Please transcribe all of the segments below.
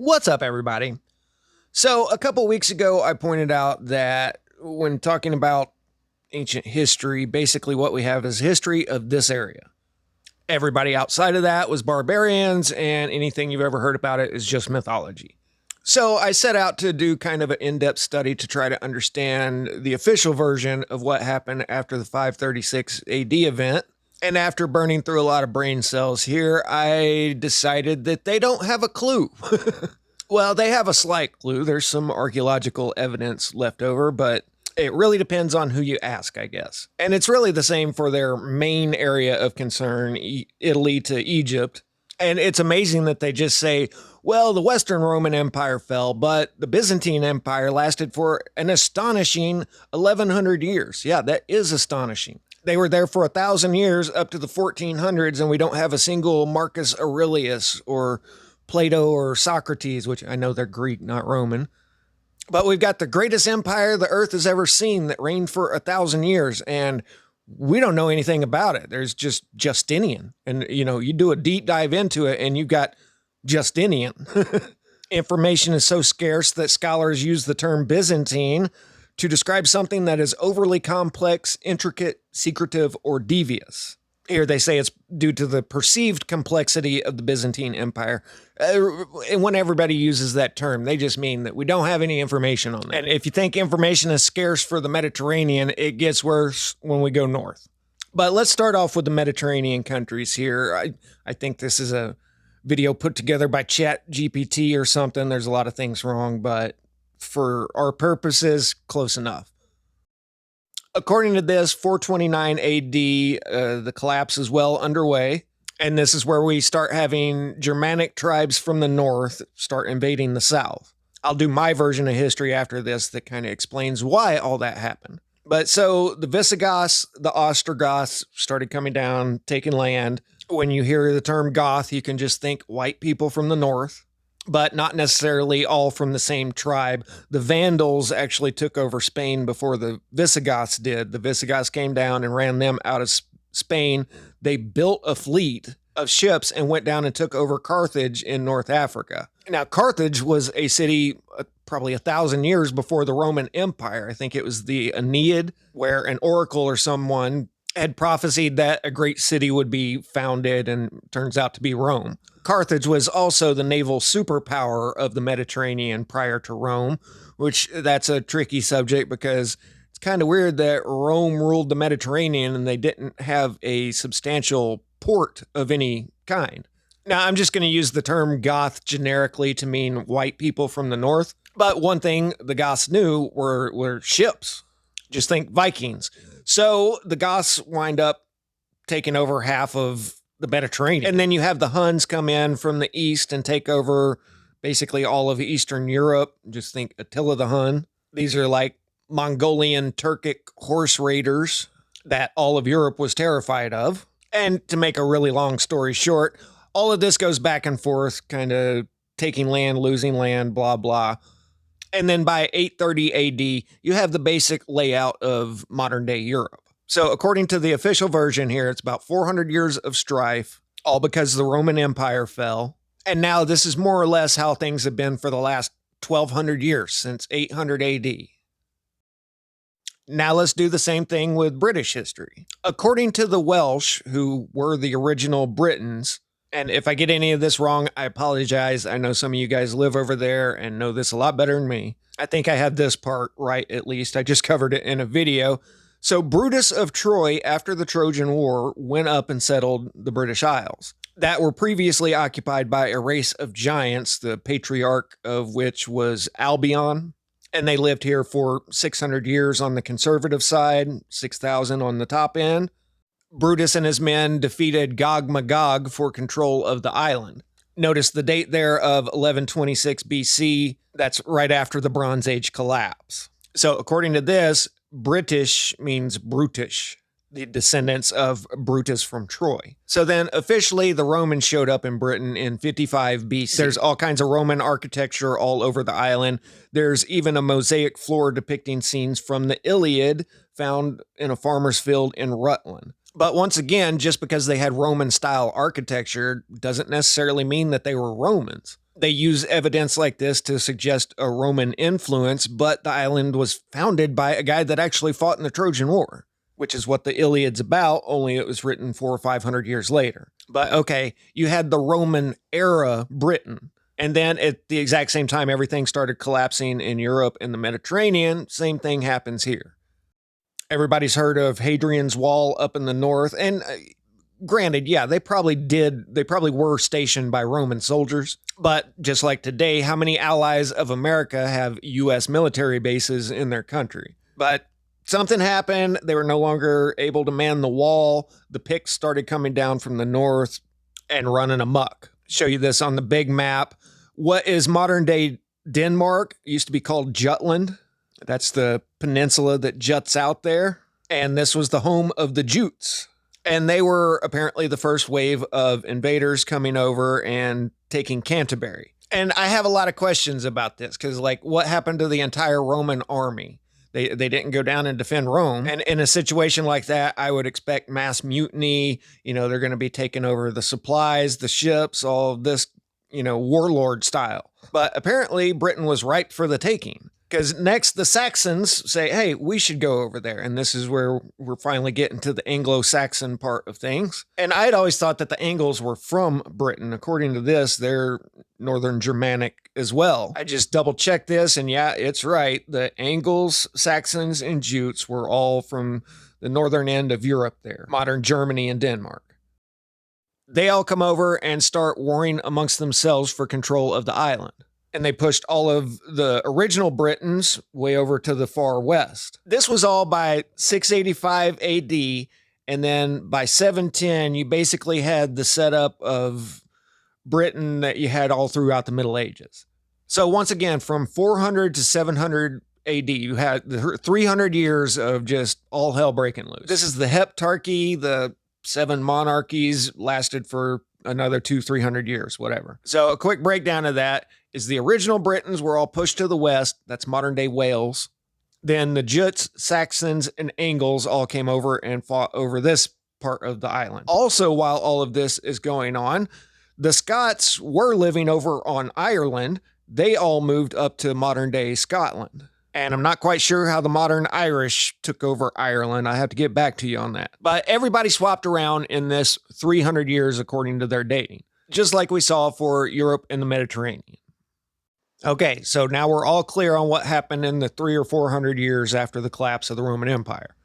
What's up, everybody? So, a couple weeks ago, I pointed out that when talking about ancient history, basically what we have is history of this area. Everybody outside of that was barbarians, and anything you've ever heard about it is just mythology. So, I set out to do kind of an in-depth study to try to understand the official version of what happened after the 536 AD event. And after burning through a lot of brain cells here, I decided that they don't have a clue. Well, they have a slight clue. There's some archaeological evidence left over, but it really depends on who you ask, I guess. And it's really the same for their main area of concern, Italy to Egypt. And it's amazing that they just say, well, the Western Roman Empire fell, but the Byzantine Empire lasted for an astonishing 1,100 years. Yeah, that is astonishing. They were there for 1,000 years up to the 1400s, and we don't have a single Marcus Aurelius or Plato or Socrates, which I know they're Greek, not Roman. But we've got the greatest empire the earth has ever seen that reigned for 1,000 years, and we don't know anything about it. There's just Justinian. And, you do a deep dive into it, and you've got Justinian. Information is so scarce that scholars use the term Byzantine to describe something that is overly complex, intricate, secretive, or devious. Here they say it's due to the perceived complexity of the Byzantine Empire. And when everybody uses that term, they just mean that we don't have any information on that. And if you think information is scarce for the Mediterranean, it gets worse when we go north. But let's start off with the Mediterranean countries here. I think this is a video put together by ChatGPT or something. There's a lot of things wrong, but for our purposes, close enough. According to this, 429 AD, the collapse is well underway. And this is where we start having Germanic tribes from the north start invading the south. I'll do my version of history after this that kind of explains why all that happened. But so the Visigoths, the Ostrogoths started coming down, taking land. When you hear the term Goth, you can just think white people from the north, but not necessarily all from the same tribe. The Vandals actually took over Spain before the Visigoths did. The Visigoths came down and ran them out of Spain. They built a fleet of ships and went down and took over Carthage in North Africa. Now, Carthage was a city probably 1,000 years before the Roman Empire. I think it was the Aeneid, where an oracle or someone had prophesied that a great city would be founded, and turns out to be Rome. Carthage was also the naval superpower of the Mediterranean prior to Rome, which that's a tricky subject because it's kind of weird that Rome ruled the Mediterranean and they didn't have a substantial port of any kind. Now, I'm just going to use the term Goth generically to mean white people from the north. But one thing the Goths knew were ships. Just think Vikings. So the Goths wind up taking over half of the Mediterranean. And then you have the Huns come in from the east and take over basically all of Eastern Europe. Just think Attila the Hun. These are like Mongolian Turkic horse raiders that all of Europe was terrified of. And to make a really long story short, all of this goes back and forth, kind of taking land, losing land, blah, blah. And then by 830 AD, you have the basic layout of modern day Europe. So according to the official version here, it's about 400 years of strife, all because the Roman Empire fell. And now this is more or less how things have been for the last 1,200 years, since 800 AD. Now let's do the same thing with British history. According to the Welsh, who were the original Britons, and if I get any of this wrong, I apologize. I know some of you guys live over there and know this a lot better than me. I think I have this part right, at least. I just covered it in a video. So Brutus of Troy, after the Trojan War, went up and settled the British Isles that were previously occupied by a race of giants, the patriarch of which was Albion. And they lived here for 600 years on the conservative side, 6,000 on the top end. Brutus and his men defeated Gog-Magog for control of the island. Notice the date there of 1126 BC. That's right after the Bronze Age collapse. So according to this, British means brutish, the descendants of Brutus from Troy. So then officially the Romans showed up in Britain in 55 BC. There's all kinds of Roman architecture all over the island. There's even a mosaic floor depicting scenes from the Iliad found in a farmer's field in Rutland. But once again, just because they had Roman-style architecture doesn't necessarily mean that they were Romans. They use evidence like this to suggest a Roman influence, but the island was founded by a guy that actually fought in the Trojan War, which is what the Iliad's about, only it was written 400 or 500 years later. But okay, you had the Roman era Britain. And then at the exact same time, everything started collapsing in Europe and the Mediterranean. Same thing happens here. Everybody's heard of Hadrian's Wall up in the north. And granted, yeah, they probably were stationed by Roman soldiers. But just like today, how many allies of America have U.S. military bases in their country? But something happened. They were no longer able to man the wall. The Picts started coming down from the north and running amok. Show you this on the big map. What is modern day Denmark? It used to be called Jutland. That's the peninsula that juts out there. And this was the home of the Jutes. And they were apparently the first wave of invaders coming over and taking Canterbury. And I have a lot of questions about this because, like, what happened to the entire Roman army? They didn't go down and defend Rome. And in a situation like that, I would expect mass mutiny. You know, they're going to be taking over the supplies, the ships, all of this, you know, warlord style. But apparently Britain was ripe for the taking. Because next, the Saxons say, hey, we should go over there. And this is where we're finally getting to the Anglo-Saxon part of things. And I'd always thought that the Angles were from Britain. According to this, they're Northern Germanic as well. I just double-checked this, and yeah, it's right. The Angles, Saxons, and Jutes were all from the northern end of Europe there, modern Germany and Denmark. They all come over and start warring amongst themselves for control of the island. And they pushed all of the original Britons way over to the far west. This was all by 685 AD, and then by 710, you basically had the setup of Britain that you had all throughout the Middle Ages. So once again, from 400 to 700 AD, you had the 300 years of just all hell breaking loose. This is the Heptarchy, the 7 monarchies lasted for another 200-300 years, whatever. So a quick breakdown of that is the original Britons were all pushed to the west. That's modern day Wales. Then the Jutes, Saxons, and Angles all came over and fought over this part of the island. Also, while all of this is going on, the Scots were living over on Ireland. They all moved up to modern day Scotland. And I'm not quite sure how the modern Irish took over Ireland. I have to get back to you on that. But everybody swapped around in this 300 years according to their dating, just like we saw for Europe and the Mediterranean. Okay, so now we're all clear on what happened in the 300 or 400 years after the collapse of the Roman Empire.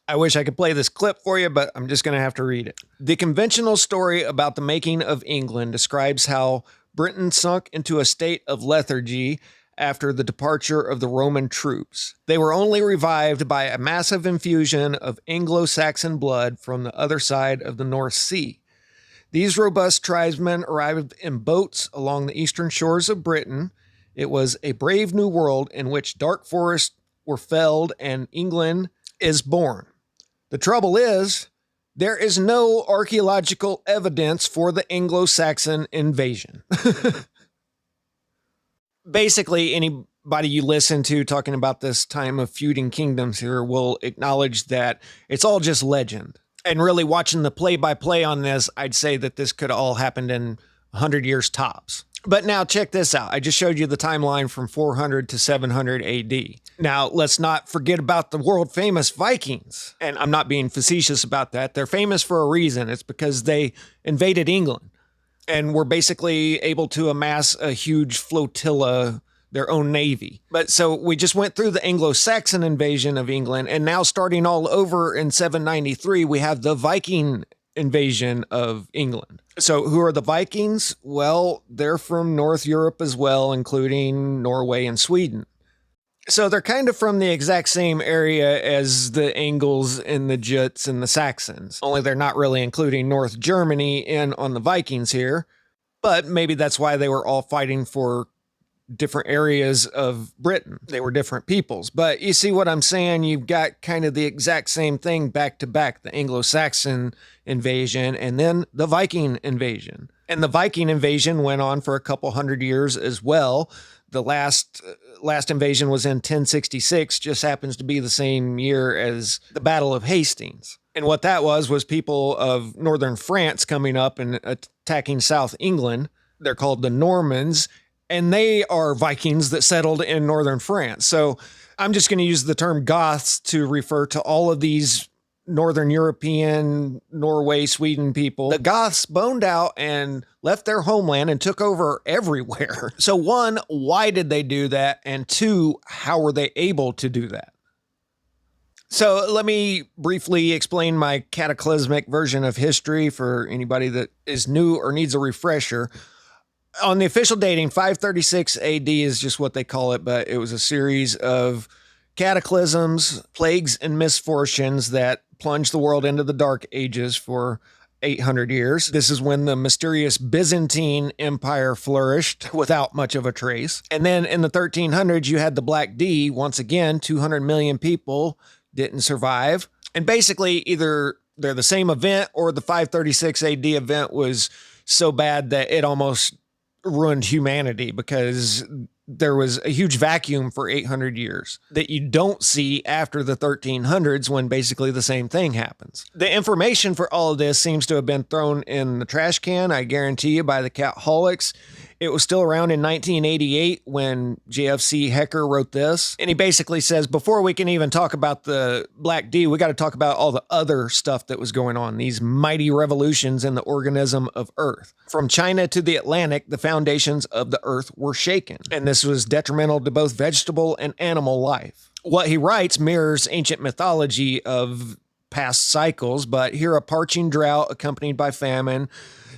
I wish I could play this clip for you, but I'm just going to have to read it. The conventional story about the making of England describes how Britain sunk into a state of lethargy after the departure of the Roman troops. They were only revived by a massive infusion of Anglo-Saxon blood from the other side of the North Sea. These robust tribesmen arrived in boats along the eastern shores of Britain. It was a brave new world in which dark forests were felled and England is born. The trouble is, there is no archaeological evidence for the Anglo-Saxon invasion. Basically, anybody you listen to talking about this time of feuding kingdoms here will acknowledge that it's all just legend. And really watching the play-by-play on this, I'd say that this could have all happened in 100 years tops. But now check this out. I just showed you the timeline from 400 to 700 AD. Now, let's not forget about the world-famous Vikings. And I'm not being facetious about that. They're famous for a reason. It's because they invaded England and were basically able to amass a huge flotilla, their own navy. But so we just went through the Anglo-Saxon invasion of England, and now starting all over in 793, we have the Viking invasion of England. So who are the Vikings? Well, they're from North Europe as well, including Norway and Sweden. So they're kind of from the exact same area as the Angles and the Jutes and the Saxons, only they're not really including North Germany in on the Vikings here. But maybe that's why they were all fighting for different areas of Britain. They were different peoples. But you see what I'm saying? You've got kind of the exact same thing back to back, the Anglo-Saxon invasion and then the Viking invasion. And the Viking invasion went on for a couple hundred years as well. The last invasion was in 1066, just happens to be the same year as the Battle of Hastings. And what that was people of northern France coming up and attacking South England. They're called the Normans, and they are Vikings that settled in northern France. So I'm just going to use the term Goths to refer to all of these Northern European, Norway, Sweden people. The Goths boned out and left their homeland and took over everywhere. So one, why did they do that? And two, how were they able to do that? So let me briefly explain my cataclysmic version of history for anybody that is new or needs a refresher. On the official dating, 536 AD is just what they call it, but it was a series of cataclysms, plagues, and misfortunes that plunged the world into the Dark Ages for 800 years. This is when the mysterious Byzantine Empire flourished without much of a trace. And then in the 1300s, you had the Black D. Once again, 200 million people didn't survive. And basically, either they're the same event or the 536 AD event was so bad that it almost ruined humanity, because there was a huge vacuum for 800 years that you don't see after the 1300s, when basically the same thing happens. The information for all of this seems to have been thrown in the trash can, I guarantee you, by the Catholics. It was still around in 1988 when JFC Hecker wrote this. And he basically says, before we can even talk about the Black D, we got to talk about all the other stuff that was going on, these mighty revolutions in the organism of Earth. From China to the Atlantic, the foundations of the Earth were shaken. And this was detrimental to both vegetable and animal life. What he writes mirrors ancient mythology of past cycles, but here a parching drought accompanied by famine,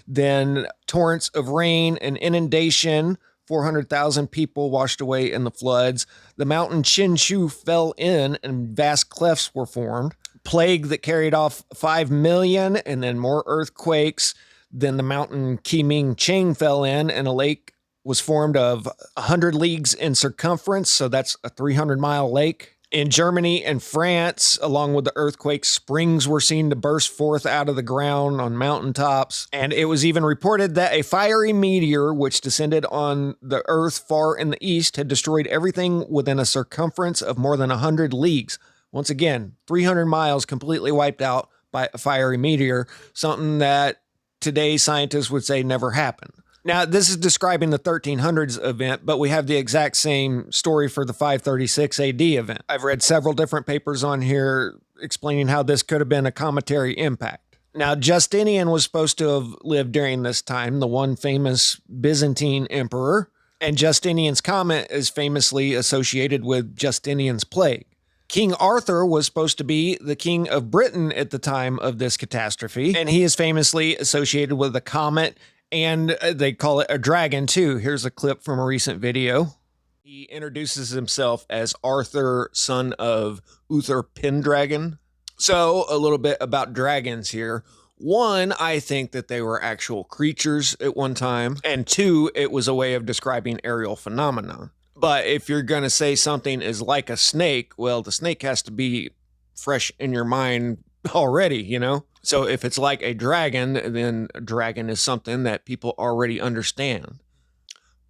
then torrents of rain and inundation, 400,000 people washed away in the floods. The mountain Chinshu fell in and vast clefts were formed. Plague that carried off 5 million, and then more earthquakes. Then the mountain Qiming Cheng fell in, and a lake was formed of 100 leagues in circumference, so that's a 300-mile lake. In Germany and France, along with the earthquake, springs were seen to burst forth out of the ground on mountaintops. And it was even reported that a fiery meteor, which descended on the earth far in the east, had destroyed everything within a circumference of more than 100 leagues. Once again, 300 miles completely wiped out by a fiery meteor, something that today scientists would say never happened. Now, this is describing the 1300s event, but we have the exact same story for the 536 AD event. I've read several different papers on here explaining how this could have been a cometary impact. Now, Justinian was supposed to have lived during this time, the one famous Byzantine emperor, and Justinian's comet is famously associated with Justinian's plague. King Arthur was supposed to be the king of Britain at the time of this catastrophe, and he is famously associated with a comet, and they call it a dragon too. Here's a clip from a recent video. He introduces himself as Arthur, son of Uther Pendragon. So a little bit about dragons here. One, I think that they were actual creatures at one time. And two, it was a way of describing aerial phenomena. But if you're going to say something is like a snake, well, the snake has to be fresh in your mind already, you know? So if it's like a dragon, then a dragon is something that people already understand.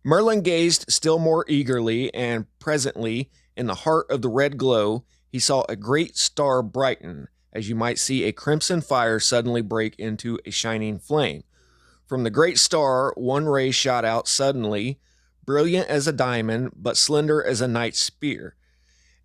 Merlin gazed still more eagerly, and presently, in the heart of the red glow, he saw a great star brighten, as you might see a crimson fire suddenly break into a shining flame. From the great star, one ray shot out suddenly, brilliant as a diamond, but slender as a knight's spear.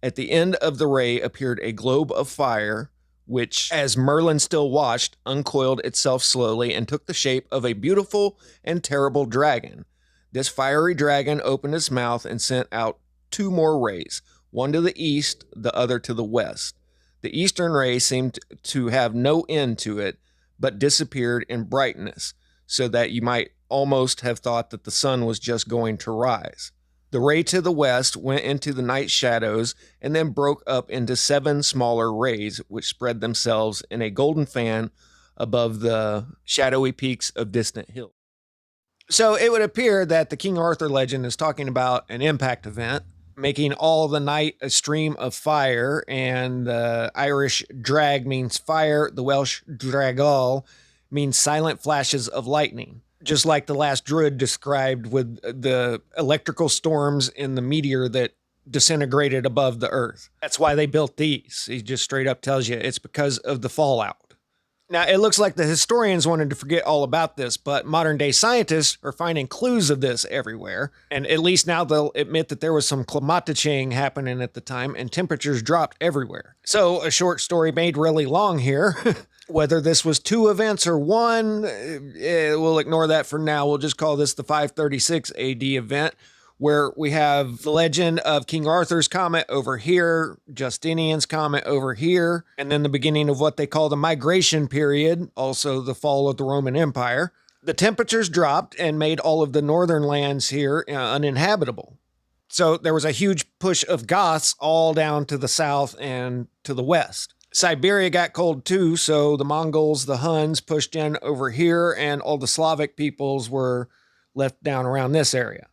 At the end of the ray appeared a globe of fire, which, as Merlin still watched, uncoiled itself slowly and took the shape of a beautiful and terrible dragon. This fiery dragon opened its mouth and sent out 2 more rays, one to the east, the other to the west. The eastern ray seemed to have no end to it, but disappeared in brightness, so that you might almost have thought that the sun was just going to rise. The ray to the west went into the night shadows and then broke up into 7 smaller rays, which spread themselves in a golden fan above the shadowy peaks of distant hills. So it would appear that the King Arthur legend is talking about an impact event, making all the night a stream of fire, and the Irish drag means fire, the Welsh dragal means silent flashes of lightning. Just like the last druid described with the electrical storms in the meteor that disintegrated above the earth. That's why they built these. He just straight up tells you it's because of the fallout. Now, it looks like the historians wanted to forget all about this, but modern day scientists are finding clues of this everywhere. And at least now they'll admit that there was some climate-change happening at the time and temperatures dropped everywhere. So a short story made really long here. Whether this was 2 events or 1, we'll ignore that for now. We'll just call this the 536 AD event, where we have the legend of King Arthur's comet over here, Justinian's comet over here, and then the beginning of what they call the migration period, also the fall of the Roman Empire. The temperatures dropped and made all of the northern lands here uninhabitable. So there was a huge push of Goths all down to the south and to the west. Siberia got cold too, so the Mongols, the Huns pushed in over here, and all the Slavic peoples were left down around this area.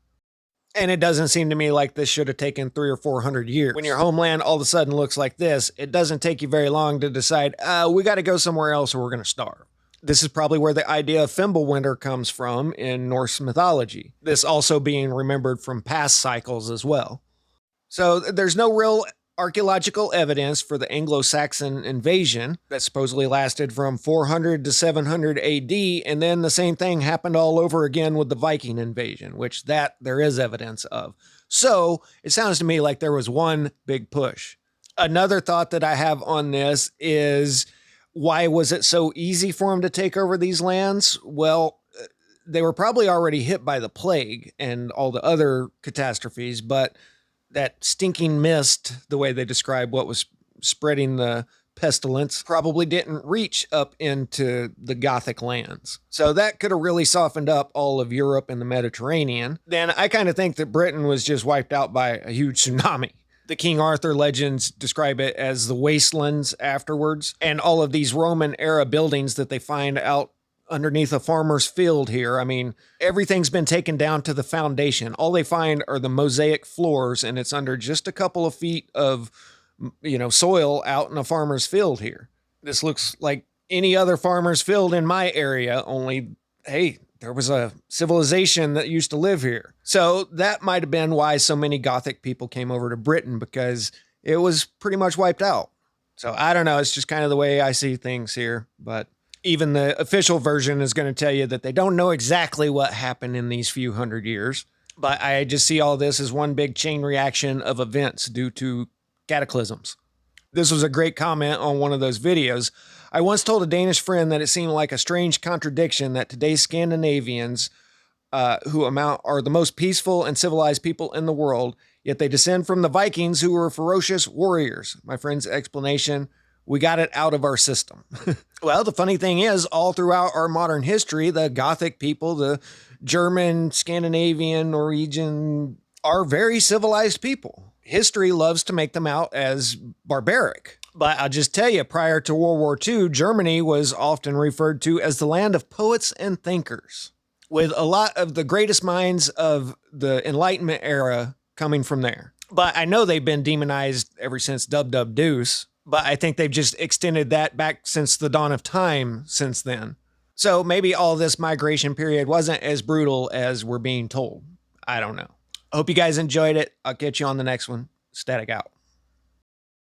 And it doesn't seem to me like this should have taken 300 or 400 years. When your homeland all of a sudden looks like this, it doesn't take you very long to decide, we got to go somewhere else or we're going to starve. This is probably where the idea of Fimblewinter comes from in Norse mythology. This also being remembered from past cycles as well. So there's no real archaeological evidence for the Anglo-Saxon invasion that supposedly lasted from 400 to 700 AD, and then the same thing happened all over again with the Viking invasion, which there is evidence of. So it sounds to me like there was one big push. Another thought that I have on this is, why was it so easy for them to take over these lands? Well, they were probably already hit by the plague and all the other catastrophes, but that stinking mist, the way they describe what was spreading the pestilence, probably didn't reach up into the Gothic lands. So that could have really softened up all of Europe and the Mediterranean. Then I kind of think that Britain was just wiped out by a huge tsunami. The King Arthur legends describe it as the wastelands afterwards, and all of these Roman era buildings that they find out underneath a farmer's field here. I mean, everything's been taken down to the foundation. All they find are the mosaic floors, and it's under just a couple of feet of, soil out in a farmer's field here. This looks like any other farmer's field in my area, only, hey, there was a civilization that used to live here. So that might have been why so many Gothic people came over to Britain, because it was pretty much wiped out. So I don't know. It's just kind of the way I see things here, but even the official version is going to tell you that they don't know exactly what happened in these few hundred years. But I just see all this as one big chain reaction of events due to cataclysms. This was a great comment on one of those videos. I once told a Danish friend that it seemed like a strange contradiction that today's Scandinavians, who are the most peaceful and civilized people in the world, yet they descend from the Vikings, who were ferocious warriors. My friend's explanation: we got it out of our system. Well, the funny thing is, all throughout our modern history, the Gothic people, the German, Scandinavian, Norwegian, are very civilized people. History loves to make them out as barbaric. But I'll just tell you, prior to World War II, Germany was often referred to as the land of poets and thinkers, with a lot of the greatest minds of the Enlightenment era coming from there. But I know they've been demonized ever since Dub Dub Deuce. But I think they've just extended that back since the dawn of time since then. So maybe all this migration period wasn't as brutal as we're being told. I don't know. I hope you guys enjoyed it. I'll catch you on the next one. Static out.